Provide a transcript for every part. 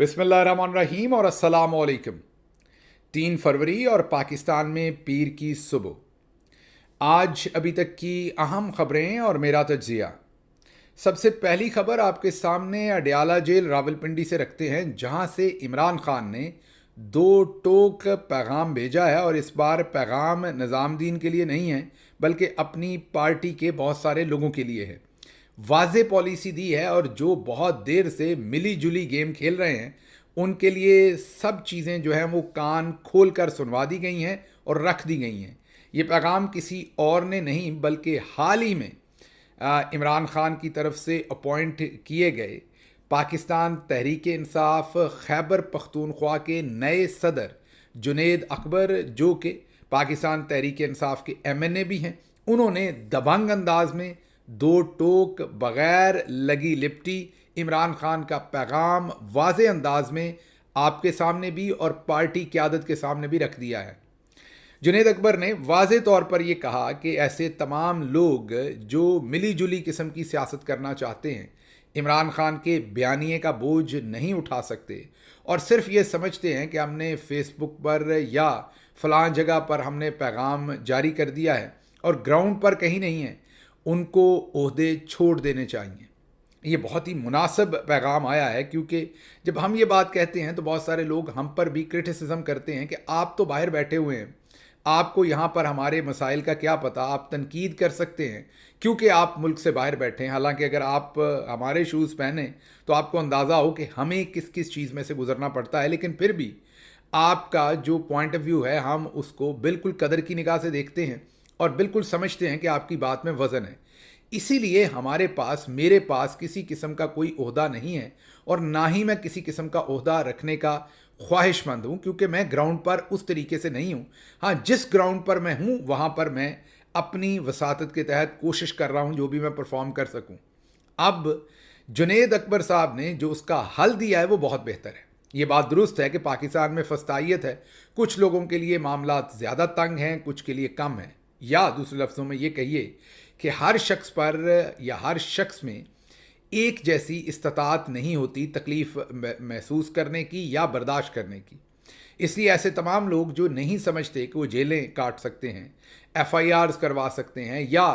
बिस्मिल्लाहिर्रहमानिर्रहीम और अस्सलाम वालेकुम। 3 फरवरी और पाकिस्तान में पीर की सुबह। आज अभी तक की अहम खबरें और मेरा तज्जिया। सबसे पहली खबर आपके सामने अडयाला जेल रावलपिंडी से रखते हैं, जहां से इमरान खान ने 2 टोक पैगाम भेजा है। और इस बार पैगाम निज़ामुद्दीन के लिए नहीं है, बल्कि अपनी पार्टी के बहुत सारे लोगों के लिए है। वाज़े पॉलिसी दी है और जो बहुत देर से मिली जुली गेम खेल रहे हैं उनके लिए सब चीज़ें जो हैं वो कान खोल कर सुनवा दी गई हैं और रख दी गई हैं। ये पैगाम किसी और ने नहीं बल्कि हाल ही में इमरान खान की तरफ से अपॉइंट किए गए पाकिस्तान तहरीक इंसाफ खैबर पख्तूनख्वा के नए सदर जुनेद अकबर, जो कि पाकिस्तान तहरीक इंसाफ के MNA भी हैं, उन्होंने दबंग अंदाज में 2 टोक बगैर लगी लिपटी इमरान खान का पैगाम वाज़े अंदाज में आपके सामने भी और पार्टी क़यादत के सामने भी रख दिया है। जुनेद अकबर ने वाज़े तौर पर यह कहा कि ऐसे तमाम लोग जो मिली जुली किस्म की सियासत करना चाहते हैं इमरान खान के बयानिए का बोझ नहीं उठा सकते और सिर्फ ये समझते हैं कि हमने फेसबुक पर या फलां जगह पर हमने पैगाम जारी कर दिया है और ग्राउंड पर कहीं नहीं है, उनको ओहदे छोड़ देने चाहिए। ये बहुत ही मुनासिब पैगाम आया है, क्योंकि जब हम ये बात कहते हैं तो बहुत सारे लोग हम पर भी क्रिटिसिज्म करते हैं कि आप तो बाहर बैठे हुए हैं, आपको यहाँ पर हमारे मसाइल का क्या पता, आप तनकीद कर सकते हैं क्योंकि आप मुल्क से बाहर बैठे हैं। हालांकि अगर आप हमारे शूज़ पहने तो आपको अंदाज़ा हो कि हमें किस किस चीज़ में से गुजरना पड़ता है, लेकिन फिर भी आपका जो पॉइंट ऑफ व्यू है हम उसको बिल्कुल कदर की निगाह से देखते हैं और बिल्कुल समझते हैं कि आपकी बात में वज़न है। इसीलिए हमारे पास, मेरे पास किसी किस्म का कोई ओहदा नहीं है और ना ही मैं किसी किस्म का ओहदा रखने का ख्वाहिशमंद हूँ, क्योंकि मैं ग्राउंड पर उस तरीके से नहीं हूँ। हाँ, जिस ग्राउंड पर मैं हूँ वहाँ पर मैं अपनी वसातत के तहत कोशिश कर रहा हूँ जो भी मैं परफॉर्म कर सकूँ। अब जुनेद अकबर साहब ने जो उसका हल दिया है वो बहुत बेहतर है। ये बात दुरुस्त है कि पाकिस्तान में फस्तायत है, कुछ लोगों के लिए मामला ज़्यादा तंग हैं, कुछ के लिए कम है। या दूसरे लफ्ज़ों में ये कहिए कि हर शख्स पर या हर शख्स में एक जैसी इस्तात नहीं होती तकलीफ़ महसूस करने की या बर्दाश्त करने की। इसलिए ऐसे तमाम लोग जो नहीं समझते कि वो जेलें काट सकते हैं, FIRs करवा सकते हैं या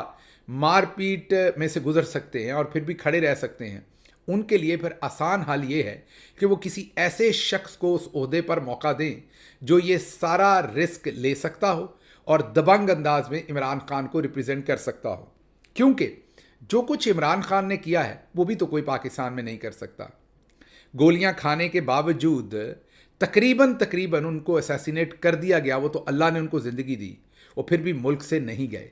मारपीट में से गुजर सकते हैं और फिर भी खड़े रह सकते हैं, उनके लिए फिर आसान हल ये है कि वो किसी ऐसे शख्स को उस ओहदे पर मौका दें जो ये सारा रिस्क ले सकता हो और दबंग अंदाज में इमरान खान को रिप्रेजेंट कर सकता हो। क्योंकि जो कुछ इमरान खान ने किया है वो भी तो कोई पाकिस्तान में नहीं कर सकता। गोलियां खाने के बावजूद तकरीबन उनको असैसिनेट कर दिया गया, वो तो अल्लाह ने उनको ज़िंदगी दी, वो फिर भी मुल्क से नहीं गए।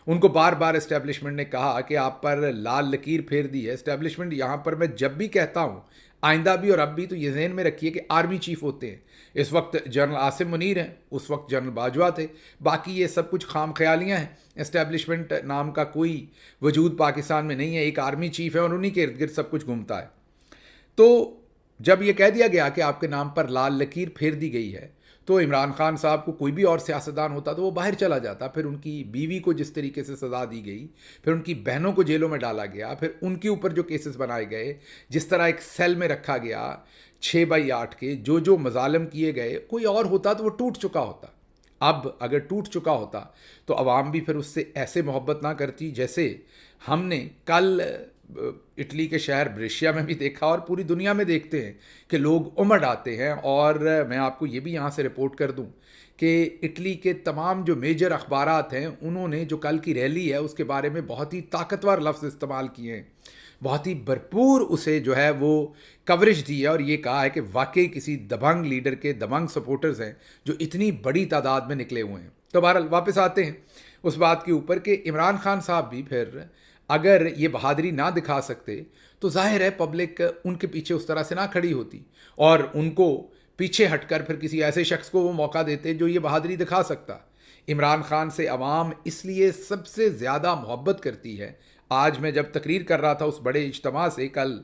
उनको बार बार इस्टेब्लिशमेंट ने कहा कि आप पर लाल लकीर फेर दी है। इस्टेब्लिशमेंट यहाँ पर मैं जब भी कहता हूँ, आइंदा भी और अब भी, तो ये ज़हन में रखिए कि आर्मी चीफ होते हैं। इस वक्त जनरल आसिम मुनीर हैं, उस वक्त जनरल बाजवा थे। बाकी ये सब कुछ खाम ख्यालियाँ हैं। इस्टेब्लिशमेंट नाम का कोई वजूद पाकिस्तान में नहीं है, एक आर्मी चीफ है और उन्हीं के इर्द गिर्द सब कुछ घूमता है। तो जब ये कह दिया गया कि आपके नाम पर लाल लकीर फेर दी गई है, तो इमरान खान साहब को कोई भी और सियासतदान होता तो वो बाहर चला जाता। फिर उनकी बीवी को जिस तरीके से सज़ा दी गई, फिर उनकी बहनों को जेलों में डाला गया, फिर उनके ऊपर जो केसेस बनाए गए, जिस तरह एक सेल में रखा गया 6x8 के, जो मजालम किए गए, कोई और होता तो वो टूट चुका होता। अब अगर टूट चुका होता तो अवाम भी फिर उससे ऐसे मोहब्बत ना करती जैसे हमने कल इटली के शहर ब्रेशिया में भी देखा और पूरी दुनिया में देखते हैं कि लोग उमड़ आते हैं। और मैं आपको ये भी यहाँ से रिपोर्ट कर दूँ कि इटली के तमाम जो मेजर अखबारात हैं उन्होंने जो कल की रैली है उसके बारे में बहुत ही ताकतवर लफ्ज़ इस्तेमाल किए हैं, बहुत ही भरपूर उसे जो है वो कवरेज दी है और ये कहा है कि वाकई किसी दबंग लीडर के दबंग सपोर्टर्स हैं जो इतनी बड़ी तादाद में निकले हुए हैं। तो बहरहाल वापस आते हैं उस बात के ऊपर कि इमरान खान साहब भी फिर अगर ये बहादुरी ना दिखा सकते तो जाहिर है पब्लिक उनके पीछे उस तरह से ना खड़ी होती और उनको पीछे हटकर फिर किसी ऐसे शख्स को वो मौका देते जो ये बहादुरी दिखा सकता। इमरान खान से अवाम इसलिए सबसे ज़्यादा मोहब्बत करती है। आज मैं जब तकरीर कर रहा था उस बड़े इज्तिमा से कल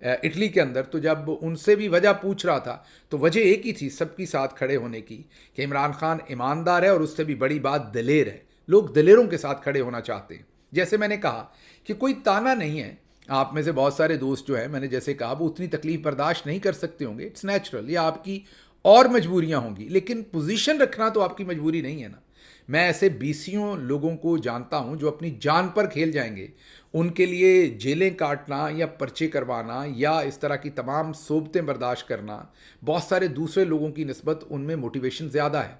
इटली के अंदर, तो जब उनसे भी वजह पूछ रहा था तो वजह एक ही थी सबकी साथ खड़े होने की कि इमरान खान ईमानदार है और उससे भी बड़ी बात दिलेर है। लोग दिलेरों के साथ खड़े होना चाहते हैं। जैसे मैंने कहा कि कोई ताना नहीं है आप में से बहुत सारे दोस्त जो हैं, मैंने जैसे कहा, वो उतनी तकलीफ बर्दाश्त नहीं कर सकते होंगे, इट्स नेचुरल, या आपकी और मजबूरियां होंगी, लेकिन पोजीशन रखना तो आपकी मजबूरी नहीं है ना। मैं ऐसे बीसियों लोगों को जानता हूं जो अपनी जान पर खेल जाएंगे, उनके लिए जेलें काटना या पर्चे करवाना या इस तरह की तमाम सोबतें बर्दाश्त करना, बहुत सारे दूसरे लोगों की निस्बत उनमें मोटिवेशन ज़्यादा है।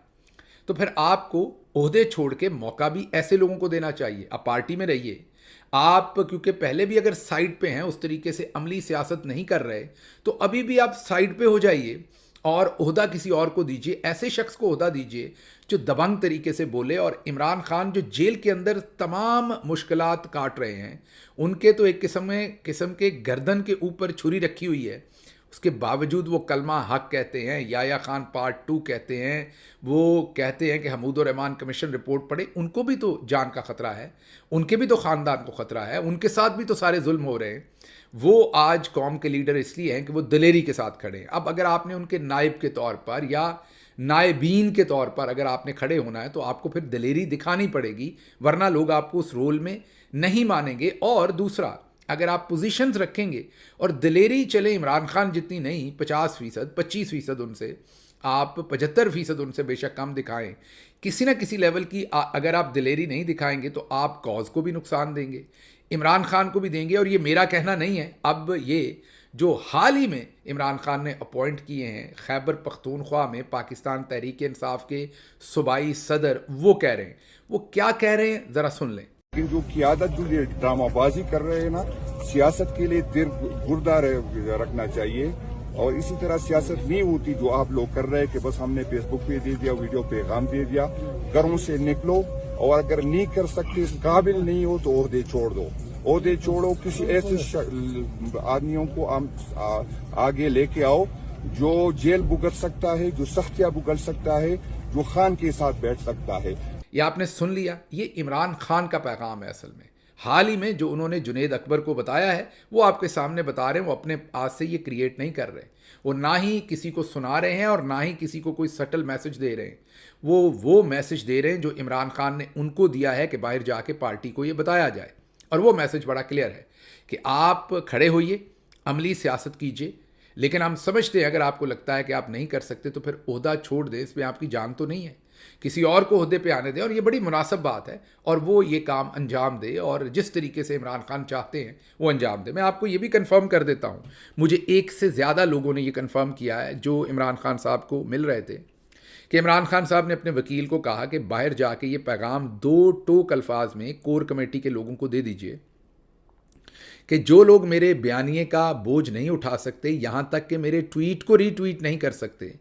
तो फिर आपको ओहदे छोड़ के मौका भी ऐसे लोगों को देना चाहिए। आप पार्टी में रहिए, आप क्योंकि पहले भी अगर साइड पे हैं, उस तरीके से अमली सियासत नहीं कर रहे, तो अभी भी आप साइड पे हो जाइए और ओहदा किसी और को दीजिए, ऐसे शख्स को ओहदा दीजिए जो दबंग तरीके से बोले। और इमरान खान जो जेल के अंदर तमाम मुश्किलात काट रहे हैं, उनके तो एक किस्म के गर्दन के ऊपर छुरी रखी हुई है, उसके बावजूद वो कलमा हक कहते हैं, याया खान पार्ट 2 कहते हैं, वो कहते हैं कि हमूद रहमान कमीशन रिपोर्ट पढ़े। उनको भी तो जान का ख़तरा है, उनके भी तो ख़ानदान को ख़तरा है, उनके साथ भी तो सारे जुल्म हो रहे हैं। वो आज कौम के लीडर इसलिए हैं कि वो दलेरी के साथ खड़े हैं। अब अगर आपने उनके नायब के तौर पर या नायबीन के तौर पर अगर आपने खड़े होना है, तो आपको फिर दलेरी दिखानी पड़ेगी, वरना लोग आपको उस रोल में नहीं मानेंगे। और दूसरा, अगर आप पोजीशंस रखेंगे और दलेरी चले इमरान खान जितनी नहीं, 50%, 25% उनसे, आप 75% उनसे बेशक कम दिखाएं, किसी ना किसी लेवल की अगर आप दलेरी नहीं दिखाएंगे तो आप कॉज को भी नुकसान देंगे, इमरान खान को भी देंगे। और ये मेरा कहना नहीं है, अब ये जो हाल ही में इमरान खान ने अपॉइंट किए हैं खैबर पख्तूनख्वा में पाकिस्तान तहरीक इंसाफ के सूबाई सदर, वो कह रहे हैं। वो क्या कह रहे हैं ज़रा सुन लें। लेकिन जो क़ियादत जो ये ड्रामाबाजी कर रहे हैं ना, सियासत के लिए दिल गुर्दा रखना चाहिए। और इसी तरह सियासत नहीं होती जो आप लोग कर रहे हैं कि बस हमने फेसबुक पे दे दिया, वीडियो पैगाम दे दिया। घरों से निकलो, और अगर नहीं कर सकते, इस काबिल नहीं हो, तो ओहदे छोड़ दो। ओहदे छोड़ो, किसी ऐसे आदमियों को आगे लेके आओ जो जेल भुगत सकता है, जो सख्तियां भुगत सकता है, जो खान के साथ बैठ सकता है। ये आपने सुन लिया, ये इमरान खान का पैगाम है। असल में हाल ही में जो उन्होंने जुनेद अकबर को बताया है, वो आपके सामने बता रहे हैं। वो अपने आज से ये क्रिएट नहीं कर रहे, वो ना ही किसी को सुना रहे हैं और ना ही किसी को कोई सटल मैसेज दे रहे हैं। वो मैसेज दे रहे हैं जो इमरान खान ने उनको दिया है कि बाहर जाके पार्टी को ये बताया जाए। और वो मैसेज बड़ा क्लियर है कि आप खड़े होइए, अमली सियासत कीजिए, लेकिन हम समझते हैं अगर आपको लगता है कि आप नहीं कर सकते तो फिर ओहदा छोड़ दें, इसमें आपकी जान तो नहीं है, किसी और को ओहदे पे आने दें। और ये बड़ी मुनासिब बात है, और वो ये काम अंजाम दे और जिस तरीके से इमरान खान चाहते हैं वो अंजाम दे। मैं आपको ये भी कंफर्म कर देता हूँ, मुझे एक से ज़्यादा लोगों ने ये कंफर्म किया है जो इमरान खान साहब को मिल रहे थे, कि इमरान खान साहब ने अपने वकील को कहा कि बाहर जाके ये पैगाम 2 टोक अल्फाज में कोर कमेटी के लोगों को दे दीजिए कि जो लोग मेरे बयानिए का बोझ नहीं उठा सकते, यहाँ तक कि मेरे ट्वीट को रीट्वीट नहीं कर सकते,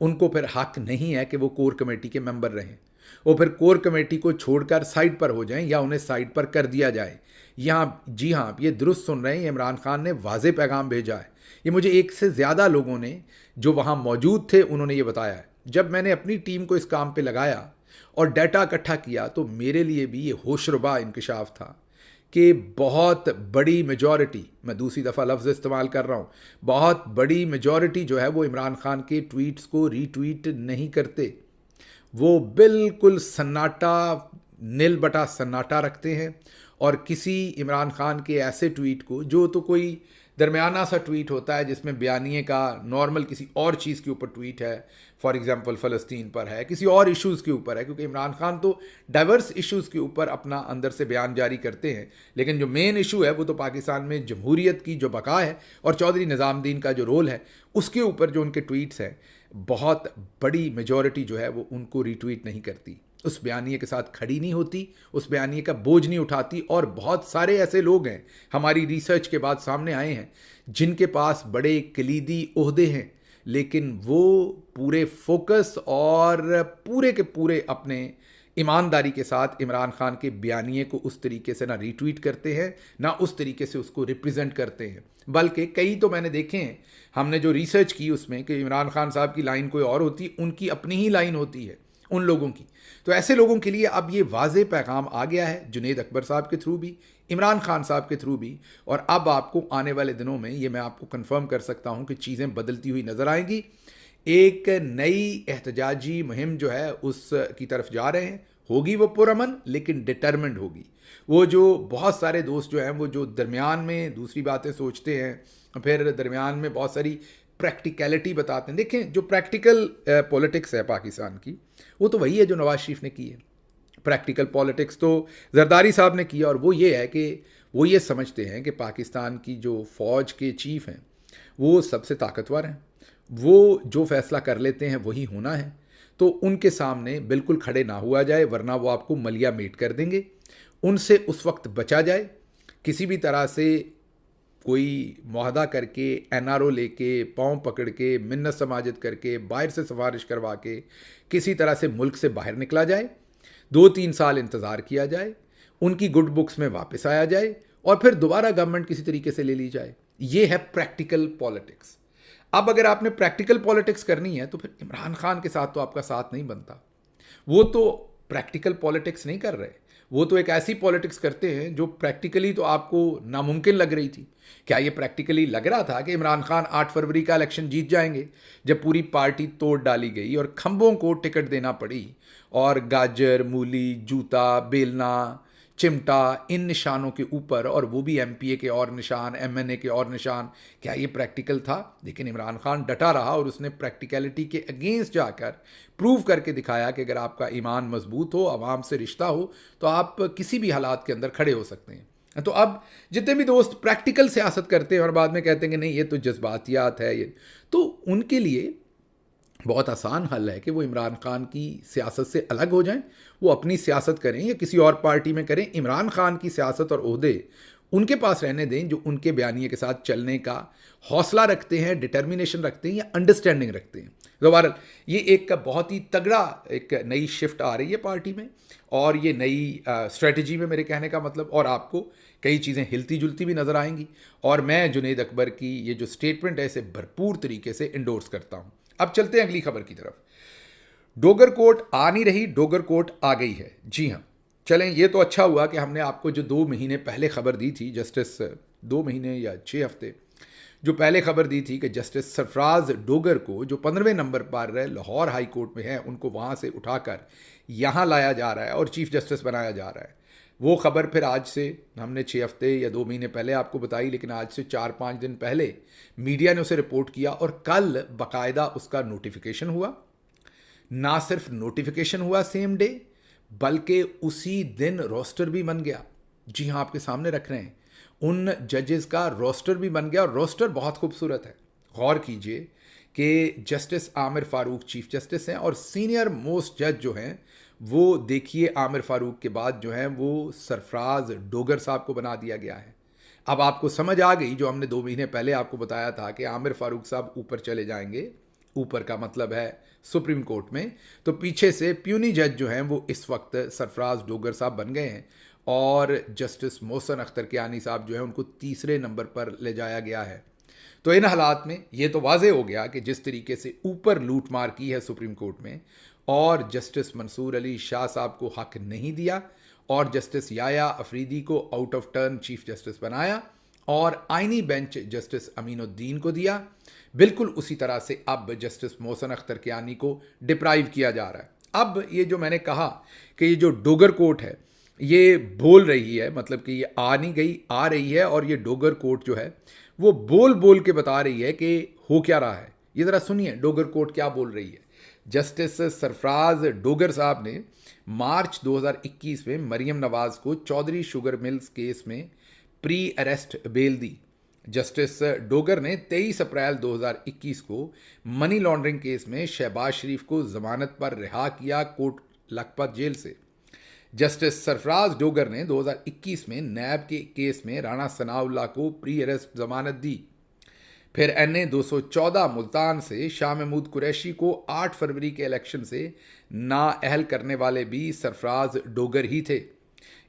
उनको फिर हक नहीं है कि वो कोर कमेटी के मेंबर रहें। वो फिर कोर कमेटी को छोड़कर साइड पर हो जाएं या उन्हें साइड पर कर दिया जाए। यहाँ जी हाँ, आप ये दुरुस्त सुन रहे हैं, इमरान खान ने वाज़े पैगाम भेजा है। ये मुझे एक से ज़्यादा लोगों ने जो वहाँ मौजूद थे उन्होंने ये बताया है। जब मैंने अपनी टीम को इस काम पे लगाया और डाटा इकट्ठा किया, तो मेरे लिए भी ये होशरुबा इंकशाफ था कि बहुत बड़ी मेजॉरिटी, मैं दूसरी दफ़ा लफ्ज़ इस्तेमाल कर रहा हूँ, बहुत बड़ी मेजॉरिटी जो है वो इमरान खान के ट्वीट्स को रीट्वीट नहीं करते। वो बिल्कुल सन्नाटा, नील बटा सन्नाटा रखते हैं। और किसी इमरान खान के ऐसे ट्वीट को, जो तो कोई दरमियाना सा ट्वीट होता है जिसमें बयानिए का नॉर्मल किसी और चीज़ के ऊपर ट्वीट है, फॉर एग्जांपल फ़लस्तीन पर है, किसी और इश्यूज़ के ऊपर है, क्योंकि इमरान खान तो डाइवर्स इश्यूज़ के ऊपर अपना अंदर से बयान जारी करते हैं, लेकिन जो मेन इशू है वो तो पाकिस्तान में जमहूरियत की जो बका है और चौधरी निज़ामुद्दीन का जो रोल है, उसके ऊपर जो उनके ट्वीट्स हैं, बहुत बड़ी मेजॉरिटी जो है वो उनको रीट्वीट नहीं करती, उस बयानिए के साथ खड़ी नहीं होती, उस बयानिए का बोझ नहीं उठाती। और बहुत सारे ऐसे लोग हैं, हमारी रिसर्च के बाद सामने आए हैं, जिनके पास बड़े कलीदी ओहदे हैं, लेकिन वो पूरे फोकस और पूरे के पूरे अपने ईमानदारी के साथ इमरान खान के बयानिए को उस तरीके से ना रीट्वीट करते हैं, ना उस तरीके से उसको रिप्रेजेंट करते हैं। बल्कि कई तो मैंने देखे हैं, हमने जो रिसर्च की उसमें, कि इमरान खान साहब की लाइन कोई और होती, उनकी अपनी ही लाइन होती है उन लोगों की। तो ऐसे लोगों के लिए अब ये वाज़े पैगाम आ गया है, जुनेद अकबर साहब के थ्रू भी, इमरान खान साहब के थ्रू भी। और अब आपको आने वाले दिनों में ये मैं आपको कंफर्म कर सकता हूँ कि चीज़ें बदलती हुई नज़र आएंगी। एक नई एहतजाजी मुहिम जो है उस की तरफ जा रहे हैं, होगी वो पुरअमन लेकिन डिटर्मिन्ड होगी। वो जो बहुत सारे दोस्त जो हैं वो जो दरमियान में दूसरी बातें सोचते हैं, फिर दरमियान में बहुत सारी प्रैक्टिकलिटी बताते हैं। देखें, जो प्रैक्टिकल पॉलिटिक्स है पाकिस्तान की, वो तो वही है जो नवाज शरीफ ने की है। प्रैक्टिकल पॉलिटिक्स तो जरदारी साहब ने किया, और वो ये है कि वो ये समझते हैं कि पाकिस्तान की जो फ़ौज के चीफ़ हैं वो सबसे ताकतवर हैं, वो जो फैसला कर लेते हैं वही होना है, तो उनके सामने बिल्कुल खड़े ना हुआ जाए, वरना वो आपको मलिया मेट कर देंगे। उनसे उस वक्त बचा जाए, किसी भी तरह से कोई मुआहदा करके, एनआरओ लेके, पाँव पकड़ के, मिन्नत समाजत करके, बाहर से सिफारिश करवा के किसी तरह से मुल्क से बाहर निकला जाए, 2-3 साल इंतज़ार किया जाए, उनकी गुड बुक्स में वापस आया जाए, और फिर दोबारा गवर्नमेंट किसी तरीके से ले ली जाए। ये है प्रैक्टिकल पॉलिटिक्स। अब अगर आपने प्रैक्टिकल पॉलिटिक्स करनी है तो फिर इमरान खान के साथ तो आपका साथ नहीं बनता। वो तो प्रैक्टिकल पॉलिटिक्स नहीं कर रहे, वो तो एक ऐसी पॉलिटिक्स करते हैं जो प्रैक्टिकली तो आपको नामुमकिन लग रही थी। क्या ये प्रैक्टिकली लग रहा था कि इमरान खान 8 फरवरी का इलेक्शन जीत जाएंगे, जब पूरी पार्टी तोड़ डाली गई और खंभों को टिकट देना पड़ी, और गाजर, मूली, जूता, बेलना, चिमटा, इन निशानों के ऊपर, और वो भी एमपीए के और निशान, एमएनए के और निशान, क्या ये प्रैक्टिकल था? लेकिन इमरान खान डटा रहा और उसने प्रैक्टिकलिटी के अगेंस्ट जाकर प्रूव करके दिखाया कि अगर आपका ईमान मजबूत हो, आवाम से रिश्ता हो, तो आप किसी भी हालात के अंदर खड़े हो सकते हैं। तो अब जितने भी दोस्त प्रैक्टिकल सियासत करते हैं और बाद में कहते हैं कि नहीं ये तो जज्बातियात है, ये तो उनके लिए बहुत आसान हल है कि वो इमरान खान की सियासत से अलग हो जाएं, वो अपनी सियासत करें या किसी और पार्टी में करें। इमरान खान की सियासत और ओहदे उनके पास रहने दें जो उनके बयानिए के साथ चलने का हौसला रखते हैं, डिटर्मिनेशन रखते हैं या अंडरस्टैंडिंग रखते हैं। दोबारा ये एक बहुत ही तगड़ा एक नई शिफ्ट आ रही है पार्टी में, और ये नई स्ट्रेटजी में, मेरे कहने का मतलब, और आपको कई चीज़ें हिलती जुलती भी नज़र आएंगी। और मैं जुनेद अकबर की ये जो स्टेटमेंट है इसे भरपूर तरीके से इंडोर्स करता हूँ। अब चलते हैं अगली खबर की तरफ। डोगर कोर्ट आ नहीं रही, डोगर कोर्ट आ गई है। जी हाँ, चलें, ये तो अच्छा हुआ कि हमने आपको जो 2 महीने पहले खबर दी थी, जस्टिस 2 महीने या 6 हफ्ते जो पहले खबर दी थी कि जस्टिस सरफराज डोगर को, जो 15वें नंबर पर लाहौर हाई कोर्ट में है, उनको वहाँ से उठाकर यहाँ लाया जा रहा है और चीफ जस्टिस बनाया जा रहा है। वो खबर फिर आज से, हमने 6 हफ्ते या 2 महीने पहले आपको बताई, लेकिन आज से 4-5 दिन पहले मीडिया ने उसे रिपोर्ट किया, और कल बाकायदा उसका नोटिफिकेशन हुआ। ना सिर्फ नोटिफिकेशन हुआ सेम डे, बल्कि उसी दिन रोस्टर भी बन गया। जी हाँ, आपके सामने रख रहे हैं, उन जजेस का रोस्टर भी बन गया, और रोस्टर बहुत खूबसूरत है। गौर कीजिए कि justice Aamir Farooq chief justice हैं, और सीनियर मोस्ट जज जो हैं वो, देखिए, आमिर फारूक के बाद जो हैं वो सरफराज डोगर साहब को बना दिया गया है। अब आपको समझ आ गई जो हमने 2 महीने पहले आपको बताया था कि आमिर फारूक साहब ऊपर चले जाएंगे, ऊपर का मतलब है सुप्रीम कोर्ट में, तो पीछे से प्यूनी जज जो हैं वो इस वक्त सरफराज डोगर साहब बन गए हैं, और जस्टिस मोहसिन अख्तर कियानी साहब जो हैं उनको 3रे नंबर पर ले जाया गया है। तो इन हालात में ये तो वाज़े हो गया कि जिस तरीके से ऊपर लूट मार की है सुप्रीम कोर्ट में, और जस्टिस मंसूर अली शाह साहब को हक नहीं दिया, और जस्टिस याया अफरीदी को out of turn chief justice बनाया, और आइनी बेंच जस्टिस अमीनुद्दीन को दिया, बिल्कुल उसी तरह से अब जस्टिस मोहसिन अख्तर कियानी को डिप्राइव किया जा रहा है। अब ये जो मैंने कहा कि ये जो डोगर कोर्ट है ये बोल रही है, मतलब कि ये आ नहीं गई, आ रही है, और ये डोगर कोर्ट जो है वो बोल बोल के बता रही है कि हो क्या रहा है। ये ज़रा सुनिए डोगर कोर्ट क्या बोल रही है। जस्टिस सरफराज डोगर साहब ने मार्च 2021 में मरियम नवाज को चौधरी शुगर मिल्स केस में प्री अरेस्ट बेल दी। जस्टिस डोगर ने 23 अप्रैल 2021 को मनी लॉन्ड्रिंग केस में शहबाज शरीफ को जमानत पर रिहा किया कोट लखपत जेल से। जस्टिस सरफराज डोगर ने 2021 में नैब के केस में राणा सनाउल्लाह को प्री अरेस्ट जमानत दी। फिर NA 214 मुल्तान से शाह महमूद कुरैशी को 8 फरवरी के इलेक्शन से नाअहल करने वाले भी सरफराज डोगर ही थे।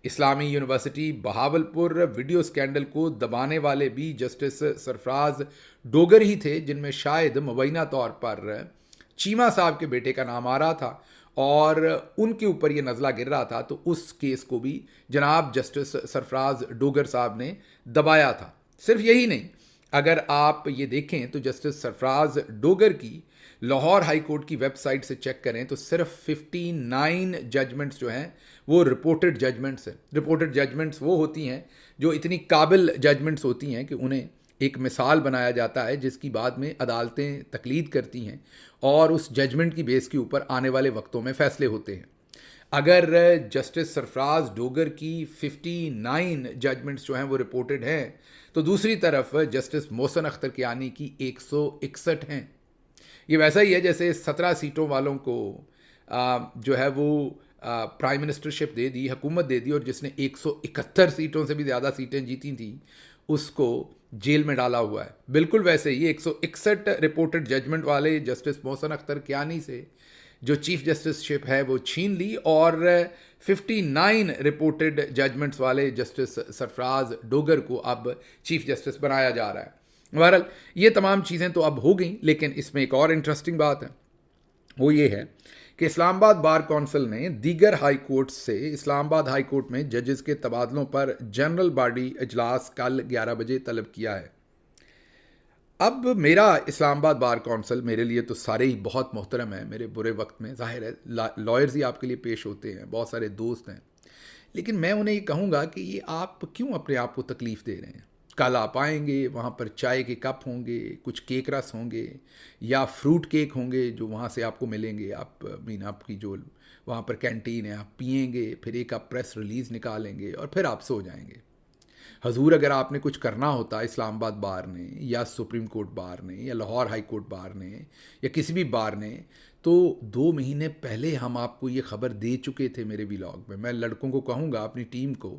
इस्लामी यूनिवर्सिटी बहावलपुर वीडियो स्कैंडल को दबाने वाले भी जस्टिस सरफराज डोगर ही थे, जिनमें शायद मुबैना तौर पर चीमा साहब के बेटे का नाम आ रहा था और उनके ऊपर ये नज़ला गिर रहा था, तो उस केस को भी जनाब जस्टिस सरफराज डोगर साहब ने दबाया था। सिर्फ यही नहीं, अगर आप ये देखें तो जस्टिस सरफराज डोगर की लाहौर हाई कोर्ट की वेबसाइट से चेक करें तो सिर्फ 59 जजमेंट्स जो हैं वो रिपोर्टेड जजमेंट्स हैं। रिपोर्टेड जजमेंट्स वो होती हैं जो इतनी काबिल जजमेंट्स होती हैं कि उन्हें एक मिसाल बनाया जाता है जिसकी बाद में अदालतें तकलीद करती हैं और उस जजमेंट की बेस के ऊपर आने वाले वक्तों में फ़ैसले होते हैं। अगर जस्टिस सरफराज डोगर की 59 जजमेंट्स जो हैं वो रिपोर्टेड हैं तो दूसरी तरफ जस्टिस मोहसिन अख्तर कियानी की 161 हैं। ये वैसा ही है जैसे 17 सीटों वालों को जो है वो प्राइम मिनिस्टरशिप दे दी, हुकूमत दे दी, और जिसने 171 सीटों से भी ज़्यादा सीटें जीती थी उसको जेल में डाला हुआ है। बिल्कुल वैसे ही 161 रिपोर्टेड जजमेंट वाले जस्टिस मोहसिन अख्तर कियानी से जो चीफ जस्टिसशिप है वो छीन ली और 59 रिपोर्टेड जजमेंट्स वाले जस्टिस सरफराज डोगर को अब चीफ जस्टिस बनाया जा रहा है। बहरहाल ये तमाम चीज़ें तो अब हो गई, लेकिन इसमें एक और इंटरेस्टिंग बात है, वो ये है कि इस्लामाबाद बार कौंसिल ने दीगर हाई कोर्ट से इस्लामाबाद हाई कोर्ट में जजेस के तबादलों पर जनरल बॉडी इजलास कल 11 बजे तलब किया है। अब मेरा इस्लामाबाद बार कौंसिल मेरे लिए तो सारे ही बहुत मोहतरम है। मेरे बुरे वक्त में ज़ाहिर है लॉयर्स ही आपके लिए पेश होते हैं, बहुत सारे दोस्त हैं, लेकिन मैं उन्हें ये कहूँगा कि ये आप क्यों अपने आप को तकलीफ़ दे रहे हैं। कल आप आएंगे, वहाँ पर चाय के कप होंगे, कुछ केक रस होंगे या फ्रूट केक होंगे जो वहाँ से आपको मिलेंगे। आपकी जो वहाँ पर कैंटीन है, आप पिएंगे, फिर एक आप प्रेस रिलीज़ निकालेंगे और फिर आप सो जाएंगे। हजूर, अगर आपने कुछ करना होता इस्लामाबाद बार ने या सुप्रीम कोर्ट बार ने या लाहौर हाई कोर्ट बार ने या किसी भी बार ने, तो 2 महीने पहले हम आपको ये ख़बर दे चुके थे मेरे व्लॉग में। मैं लड़कों को कहूँगा अपनी टीम को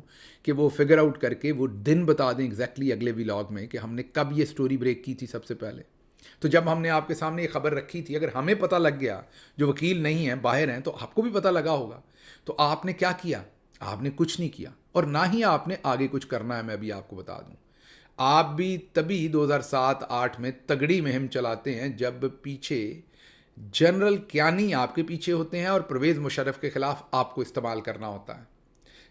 कि वो फिगर आउट करके वो दिन बता दें एग्जैक्टली अगले व्लॉग में कि हमने कब ये स्टोरी ब्रेक की थी सबसे पहले। तो जब हमने आपके सामने ये खबर रखी थी, अगर हमें पता लग गया, जो वकील नहीं हैं बाहर हैं, तो आपको भी पता लगा होगा। तो आपने क्या किया? आपने कुछ नहीं किया और ना ही आपने आगे कुछ करना है। मैं अभी आपको बता दूं, आप भी तभी 2007-8 में तगड़ी मुहिम चलाते हैं जब पीछे जनरल कियानी आपके पीछे होते हैं और परवेज़ मुशर्रफ के ख़िलाफ़ आपको इस्तेमाल करना होता है।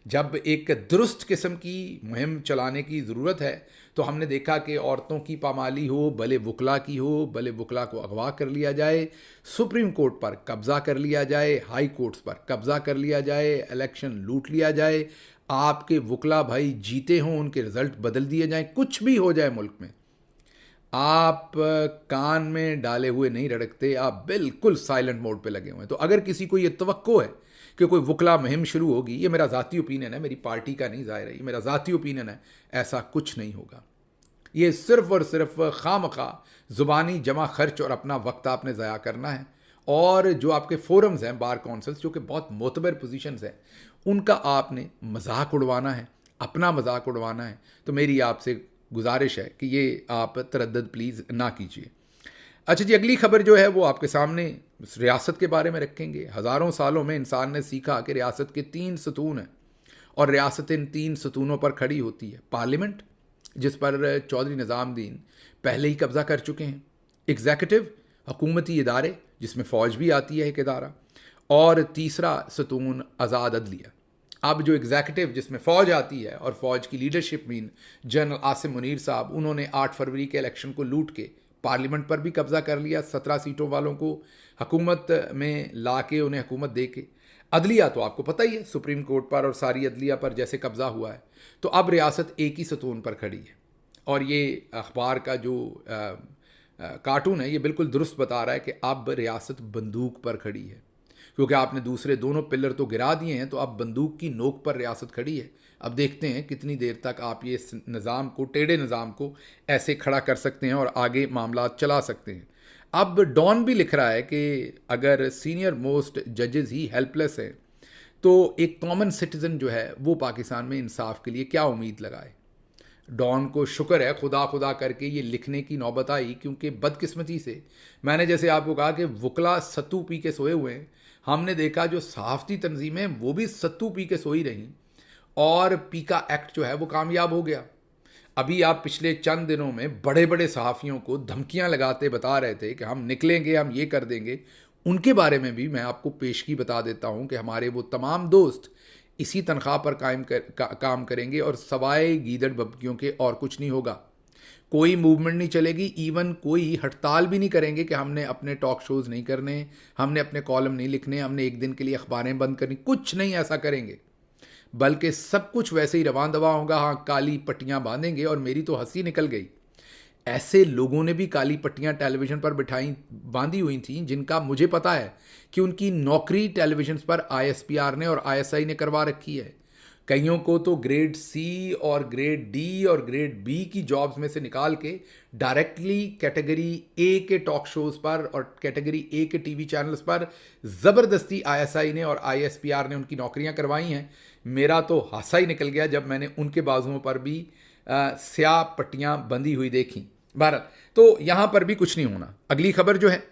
जब एक दुरुस्त किस्म की मुहिम चलाने की ज़रूरत है तो हमने देखा कि औरतों की पामाली हो, भले वकला की हो, भले वकला को अगवा कर लिया जाए, सुप्रीम कोर्ट पर कब्ज़ा कर लिया जाए, हाई कोर्ट्स पर कब्ज़ा कर लिया जाए, इलेक्शन लूट लिया जाए, आपके वकला भाई जीते हों, उनके रिज़ल्ट बदल दिए जाएं, कुछ भी हो जाए मुल्क में, आप कान में डाले हुए नहीं रड़कते, आप बिल्कुल साइलेंट मोड पे लगे हुए हैं। तो अगर किसी को ये तवक्को है कि कोई वकला मुहिम शुरू होगी, ये मेरा ज़ाती ओपिनियन है, मेरी पार्टी का नहीं, ज़ाहिर है ये मेरा ज़ाती ओपिनियन है, ऐसा कुछ नहीं होगा। ये सिर्फ़ और सिर्फ खामखा ज़ुबानी जमा खर्च और अपना वक्त आपने ज़ाया करना है। और जो आपके फोरम्स हैं बार काउंसिल्स, जो कि बहुत मोतबर पोजीशंस हैं, उनका आपने मजाक उड़वाना है, अपना मजाक उड़वाना है। तो मेरी आपसे गुजारिश है कि ये आप तरद्दुद प्लीज़ ना कीजिए। अच्छा जी, अगली खबर जो है वो आपके सामने रियासत के बारे में रखेंगे। हज़ारों सालों में इंसान ने सीखा कि रियासत के 3 सतून हैं और रियासत इन 3 सतूनों पर खड़ी होती है। पार्लियामेंट, जिस पर चौधरी निज़ामुद्दीन पहले ही कब्ज़ा कर चुके हैं। एग्जीक्यूटिव, हुकूमती इदारे जिसमें फ़ौज भी आती है एक इदारा। और तीसरा सतून आज़ाद अदलिया। अब जो एग्जीक्यूटिव जिसमें फ़ौज आती है और फ़ौज की leadership mean general Asim Munir साहब, उन्होंने 8 फरवरी के इलेक्शन को लूट के पार्लियामेंट पर भी कब्ज़ा कर लिया। 17 सीटों वालों को हुकूमत में ला के उन्हें हुकूमत दे के। अदलिया तो आपको पता ही है, सुप्रीम कोर्ट पर और सारी अदलिया पर जैसे कब्ज़ा हुआ है। तो अब रियासत एक ही सतून पर खड़ी है। और ये अखबार का जो कार्टून है ये बिल्कुल दुरुस्त बता रहा है कि अब रियासत बंदूक पर खड़ी है, क्योंकि आपने दूसरे दोनों पिलर तो गिरा दिए हैं, तो अब बंदूक की नोक पर रियासत खड़ी है। अब देखते हैं कितनी देर तक आप ये निज़ाम को, टेढ़े निज़ाम को ऐसे खड़ा कर सकते हैं और आगे मामला चला सकते हैं। अब डॉन भी लिख रहा है कि अगर सीनियर मोस्ट जजेस ही हेल्पलेस हैं तो एक कॉमन सिटीज़न जो है वो पाकिस्तान में इंसाफ के लिए क्या उम्मीद लगाए। डॉन को शुक्र है खुदा खुदा करके ये लिखने की नौबत आई, क्योंकि बदकिस्मती से मैंने जैसे आपको कहा कि वकला सत्तू पी के सोए हुए हैं, हमने देखा जो सहाफ़ती तंजीमें वो भी सत्तू पी के सोई रहीं और पीका एक्ट जो है वो कामयाब हो गया। अभी आप पिछले चंद दिनों में बड़े बड़े सहाफ़ियों को धमकियां लगाते बता रहे थे कि हम निकलेंगे, हम ये कर देंगे। उनके बारे में भी मैं आपको पेशगी बता देता हूं कि हमारे वो तमाम दोस्त इसी तनख्वाह पर काम करेंगे और सवाए गीदड़ बब्कियों के और कुछ नहीं होगा। कोई मूवमेंट नहीं चलेगी, इवन कोई हड़ताल भी नहीं करेंगे कि हमने अपने टॉक शोज़ नहीं करने, हमने अपने कॉलम नहीं लिखने, हमने एक दिन के लिए अखबारें बंद करनी, कुछ नहीं ऐसा करेंगे। बल्कि सब कुछ वैसे ही रवां दवा होगा। हाँ, काली पट्टियाँ बांधेंगे। और मेरी तो हंसी निकल गई, ऐसे लोगों ने भी काली पट्टियां टेलीविज़न पर बिठाई बांधी हुई थी जिनका मुझे पता है कि उनकी नौकरी टेलीविज़न पर आईएसपीआर ने और आईएसआई ने करवा रखी है। कईयों को तो ग्रेड सी और ग्रेड डी और ग्रेड बी की जॉब्स में से निकाल के डायरेक्टली कैटेगरी ए के टॉक शोज़ पर और कैटेगरी ए के टीवी चैनल्स पर ज़बरदस्ती आईएसआई ने और आईएसपीआर ने उनकी नौकरियां करवाई हैं। मेरा तो हासा ही निकल गया जब मैंने उनके बाजुओं पर भी स्याह पट्टियां बंधी हुई देखी। भारत तो यहाँ पर भी कुछ नहीं होना। अगली खबर जो है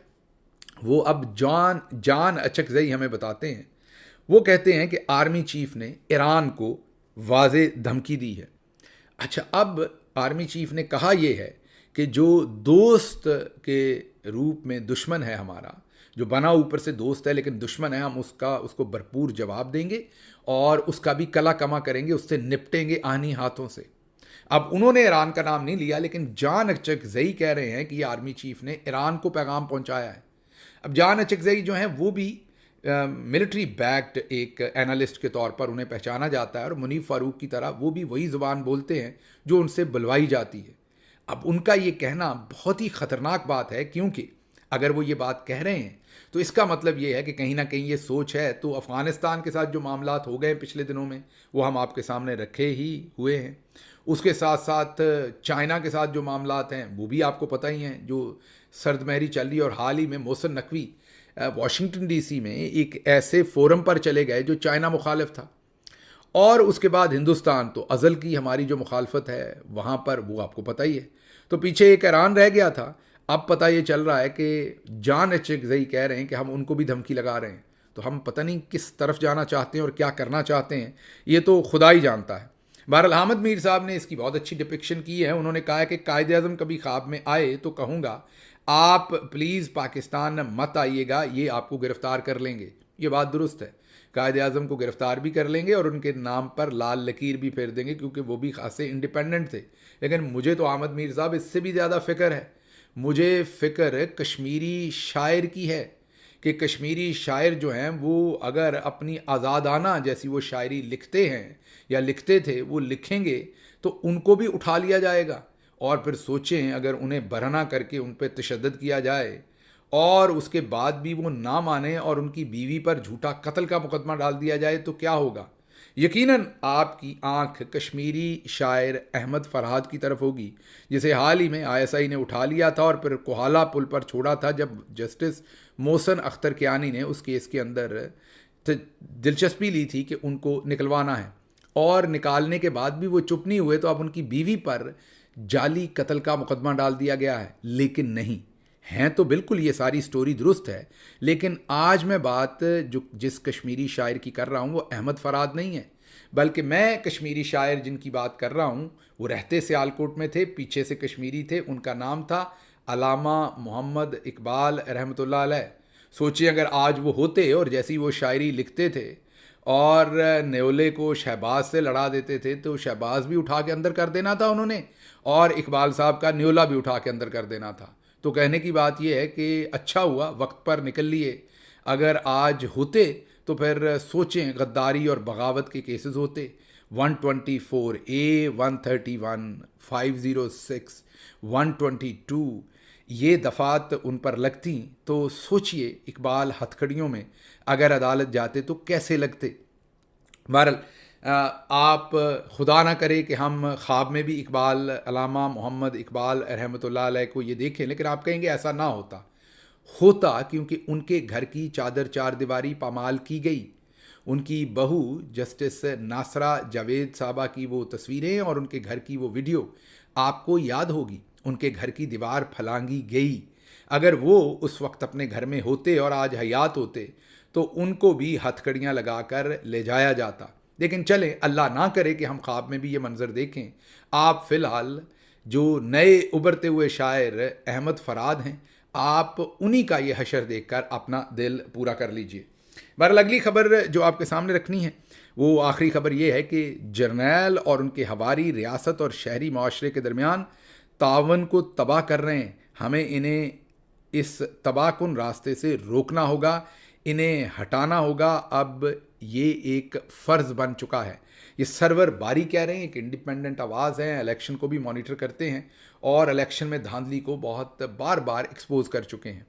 वो अब जान अचकज़ई हमें बताते हैं। वो कहते हैं कि आर्मी चीफ ने ईरान को वाज़े धमकी दी है। अच्छा, अब आर्मी चीफ ने कहा यह है कि जो दोस्त के रूप में दुश्मन है हमारा, जो बना ऊपर से दोस्त है लेकिन दुश्मन है, हम उसको भरपूर जवाब देंगे और उसका भी कला कमा करेंगे, उससे निपटेंगे आनी हाथों से। अब उन्होंने ईरान का नाम नहीं लिया, लेकिन जान अचकज़ई कह रहे हैं कि आर्मी चीफ ने ईरान को पैगाम पहुंचाया है। अब जान अचकज़ई जो हैं वो भी मिलिट्री बैक्ड एक एनालिस्ट के तौर पर उन्हें पहचाना जाता है और मुनीफ फारूक की तरह वो भी वही ज़ुबान बोलते हैं जो उनसे बुलवाई जाती है। अब उनका ये कहना बहुत ही ख़तरनाक बात है, क्योंकि अगर वो ये बात कह रहे हैं तो इसका मतलब ये है कि कहीं ना कहीं ये सोच है। तो अफ़गानिस्तान के साथ जो मामलात हो गए पिछले दिनों में वो हम आपके सामने रखे ही हुए हैं। उसके साथ साथ चाइना के साथ जो मामलात हैं वो भी आपको पता ही हैं, जो सर्दमहरी चल रही। और हाल ही में मोहसिन नकवी वाशिंगटन डीसी में एक ऐसे फोरम पर चले गए जो चाइना मुखालिफ था। और उसके बाद हिंदुस्तान तो अज़ल की हमारी जो मुखालफत है वहाँ पर वो आपको पता ही है। तो पीछे एक ईरान रह गया था। अब पता ये चल रहा है कि जान अचकज़ई कह रहे हैं कि हम उनको भी धमकी लगा रहे हैं। तो हम पता नहीं किस तरफ जाना चाहते हैं और क्या करना चाहते हैं, ये तो खुदा ही जानता है। बहरहाल अहमद मीर साहब ने इसकी बहुत अच्छी डिपिक्शन की है। उन्होंने कहा है कि कायद-ए-आज़म कभी ख्वाब में आए तो कहूँगा आप प्लीज़ पाकिस्तान मत आइएगा, ये आपको गिरफ़्तार कर लेंगे। ये बात दुरुस्त है, कायद-ए-आज़म को गिरफ़्तार भी कर लेंगे और उनके नाम पर लाल लकीर भी फेर देंगे, क्योंकि वो भी खासे इंडिपेंडेंट थे। लेकिन मुझे तो अहमद मीर साहब इससे भी ज़्यादा फ़िक्र है। मुझे फ़िक्र कश्मीरी शायर की है कि कश्मीरी शायर जो हैं वो अगर अपनी आज़ादाना जैसी वो शायरी लिखते हैं या लिखते थे वो लिखेंगे तो उनको भी उठा लिया जाएगा। और फिर सोचें अगर उन्हें बरहना करके उन पर तशद्दुद किया जाए और उसके बाद भी वो ना माने और उनकी बीवी पर झूठा कत्ल का मुकदमा डाल दिया जाए तो क्या होगा। यकीनन आपकी आंख कश्मीरी शायर अहमद फरहाद की तरफ होगी, जिसे हाल ही में आईएसआई ने उठा लिया था और फिर कोहाला पुल पर छोड़ा था जब जस्टिस मोहसिन अख्तर कियानी ने उस केस के अंदर दिलचस्पी ली थी कि उनको निकलवाना है। और निकालने के बाद भी वो चुप नहीं हुए, तो अब उनकी बीवी पर जाली कत्ल का मुकदमा डाल दिया गया है। लेकिन नहीं हैं तो बिल्कुल ये सारी स्टोरी दुरुस्त है, लेकिन आज मैं बात जिस कश्मीरी शायर की कर रहा हूँ वो अहमद फरहाद नहीं है, बल्कि मैं कश्मीरी शायर जिनकी बात कर रहा हूँ वो रहते सियालकोट में थे, पीछे से कश्मीरी थे। उनका नाम था अलामा मोहम्मद इकबाल रहमतुल्लाह अलैह। सोचिए अगर आज वो होते और जैसी वो शायरी लिखते थे और न्योले को शहबाज से लड़ा देते थे तो शहबाज भी उठा के अंदर कर देना था उन्होंने, और इकबाल साहब का न्योला भी उठा के अंदर कर देना था। तो कहने की बात यह है कि अच्छा हुआ वक्त पर निकल लिए। अगर आज होते तो फिर सोचें गद्दारी और बगावत के केसेस होते, 124A, 131, 506, 122 ये दफ़ात उन पर लगती तो सोचिए इकबाल हथकड़ियों में अगर अदालत जाते तो कैसे लगते। बहरहाल आप खुदा ना करे कि हम ख्वाब में भी इकबाल अलामा मोहम्मद इकबाल रहमतुल्लाह अलैह को ये देखें, लेकिन आप कहेंगे ऐसा ना होता क्योंकि उनके घर की चादर चार दीवारी पामाल की गई। उनकी बहू जस्टिस नासरा जावेद साहबा की वो तस्वीरें और उनके घर की वो वीडियो आपको याद होगी। उनके घर की दीवार फलांगी गई। अगर वो उस वक्त अपने घर में होते और आज हयात होते तो उनको भी हथकड़ियाँ लगाकर ले जाया जाता। लेकिन चलें, अल्लाह ना करे कि हम ख्वाब में भी ये मंज़र देखें। आप फ़िलहाल जो नए उभरते हुए शायर अहमद फरहाद हैं, आप उन्हीं का ये हशर देखकर अपना दिल पूरा कर लीजिए। बहरहाल अगली खबर जो आपके सामने रखनी है वो आखिरी खबर ये है कि जर्नैल और उनके हवारी रियासत और शहरी माशरे के दरमियान तावन को तबाह कर रहे हैं। हमें इन्हें इस तबाहकुन रास्ते से रोकना होगा, इन्हें हटाना होगा। अब ये एक फ़र्ज़ बन चुका है। ये सरवर बारी कह रहे हैं, एक इंडिपेंडेंट आवाज़ है, इलेक्शन को भी मॉनिटर करते हैं और इलेक्शन में धांधली को बहुत बार बार एक्सपोज कर चुके हैं।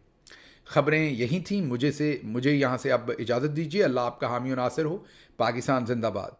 ख़बरें यही थी। मुझे यहाँ से अब इजाज़त दीजिए। अल्लाह आपका हामी और नासिर हो। पाकिस्तान जिंदाबाद।